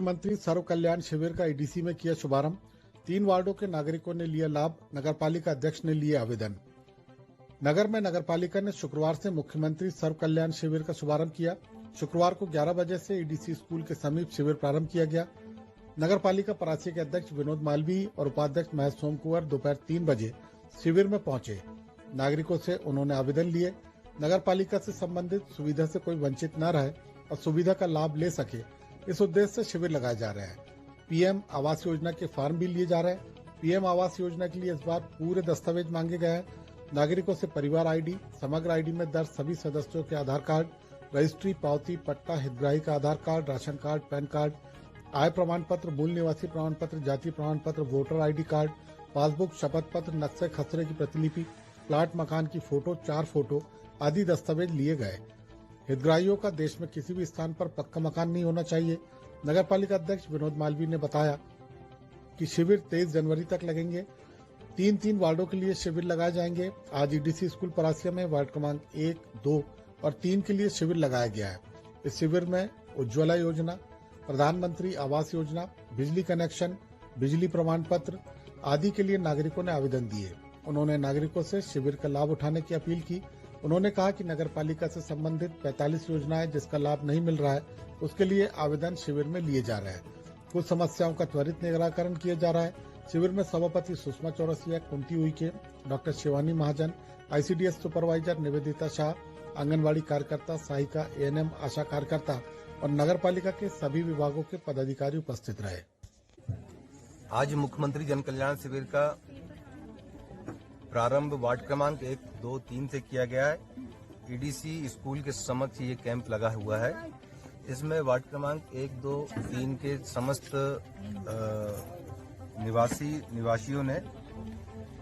मुख्यमंत्री सर्व कल्याण शिविर का ईडीसी में किया शुभारंभ। 3 वार्डों के नागरिकों ने लिया लाभ। नगरपालिका अध्यक्ष ने लिए आवेदन। नगर में नगरपालिका ने शुक्रवार से मुख्यमंत्री सर्व कल्याण शिविर का शुभारंभ किया। शुक्रवार को 11 बजे से ईडीसी स्कूल के समीप शिविर प्रारंभ किया गया। नगरपालिका परासी के अध्यक्ष विनोद मालवीय और उपाध्यक्ष महेश सोमकुंवर दोपहर 3 बजे शिविर में पहुंचे। नागरिकों से उन्होंने आवेदन लिए। नगरपालिका से संबंधित सुविधा से कोई वंचित न रहे और सुविधा का लाभ ले सके, इस उद्देश्य से शिविर लगाए जा रहे हैं। पीएम आवास योजना के फॉर्म भी लिए जा रहे हैं। पीएम आवास योजना के लिए इस बार पूरे दस्तावेज मांगे गए हैं। नागरिकों से परिवार आईडी, समग्र आईडी में दर्ज सभी सदस्यों के आधार कार्ड, रजिस्ट्री, पावती, पट्टा, हितग्राही का Aadhaar card, ration card, PAN card, आय प्रमाण पत्र, मूल निवासी प्रमाण पत्र, जाति प्रमाण पत्र, वोटर आईडी कार्ड, पासबुक, शपथ पत्र, नक्शे खसरे की प्रतिलिपि, प्लाट मकान की फोटो, 4 फोटो आदि दस्तावेज लिए गए। हितग्राहियों का देश में किसी भी स्थान पर पक्का मकान नहीं होना चाहिए। नगरपालिका अध्यक्ष विनोद मालवीय ने बताया कि शिविर 23 जनवरी तक लगेंगे। 3 वार्डों के लिए शिविर लगाए जाएंगे। आज ईडीसी स्कूल परासिया में वार्ड क्रमांक 1, 2 और 3 के लिए शिविर लगाया गया है। इस शिविर में उज्ज्वला योजना, प्रधानमंत्री आवास योजना, बिजली कनेक्शन, बिजली प्रमाण पत्र आदि के लिए नागरिकों ने आवेदन दिए। उन्होंने नागरिकों से शिविर का लाभ उठाने की अपील की। उन्होंने कहा कि नगरपालिका से संबंधित 45 योजनाएं जिसका लाभ नहीं मिल रहा है, उसके लिए आवेदन शिविर में लिए जा रहे हैं। कुछ समस्याओं का त्वरित निराकरण किया जा रहा है। शिविर में सभापति सुषमा चौरसिया, कुंती उइके, डॉक्टर शिवानी महाजन, आईसीडीएस सुपरवाइजर निवेदिता शाह, आंगनबाड़ी कार्यकर्ता, सहायिका, एएनएम, आशा कार्यकर्ता और नगरपालिका के सभी विभागों के पदाधिकारी उपस्थित रहे। आज मुख्यमंत्री जन कल्याण शिविर का प्रारंभ वार्ड क्रमांक 1, 2, 3 से किया गया है। ईडीसी स्कूल के समक्ष ये कैंप लगा हुआ है। इसमें वार्ड क्रमांक 1, 2, 3 के समस्त निवासियों ने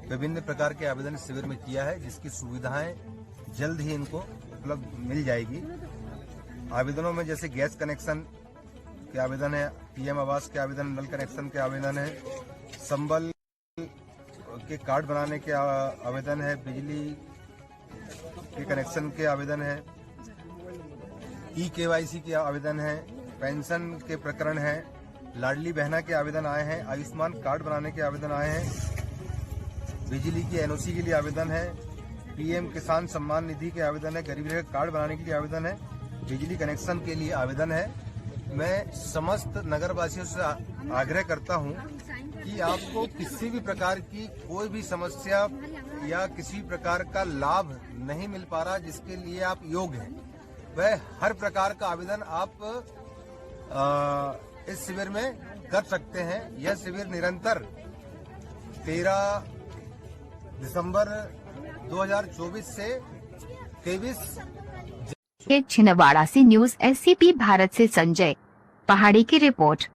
विभिन्न प्रकार के आवेदन शिविर में किया है, जिसकी सुविधाएं जल्द ही इनको उपलब्ध मिल जाएगी। आवेदनों में जैसे गैस कनेक्शन के आवेदन है, पीएम आवास के आवेदन, नल कनेक्शन के आवेदन है, संबल के कार्ड बनाने के आवेदन है, बिजली के कनेक्शन के आवेदन है, ई-केवाईसी के आवेदन है, पेंशन के प्रकरण है, लाडली बहना के आवेदन आए हैं, आयुष्मान कार्ड बनाने के आवेदन आए हैं, बिजली की एनओसी के लिए आवेदन है, पीएम किसान सम्मान निधि के आवेदन है, गरीब रेखा कार्ड बनाने के लिए आवेदन है, बिजली कनेक्शन के लिए आवेदन है। मैं समस्त नगरवासियों से आग्रह करता हूं कि आपको किसी भी प्रकार की कोई भी समस्या या किसी प्रकार का लाभ नहीं मिल पा रहा जिसके लिए आप योग्य हैं, वह हर प्रकार का आवेदन आप इस शिविर में कर सकते हैं। यह शिविर निरंतर 13 दिसंबर 2024 से 23 छिंदवाड़ा से न्यूज एससीपी भारत से संजय पहाड़ी की रिपोर्ट।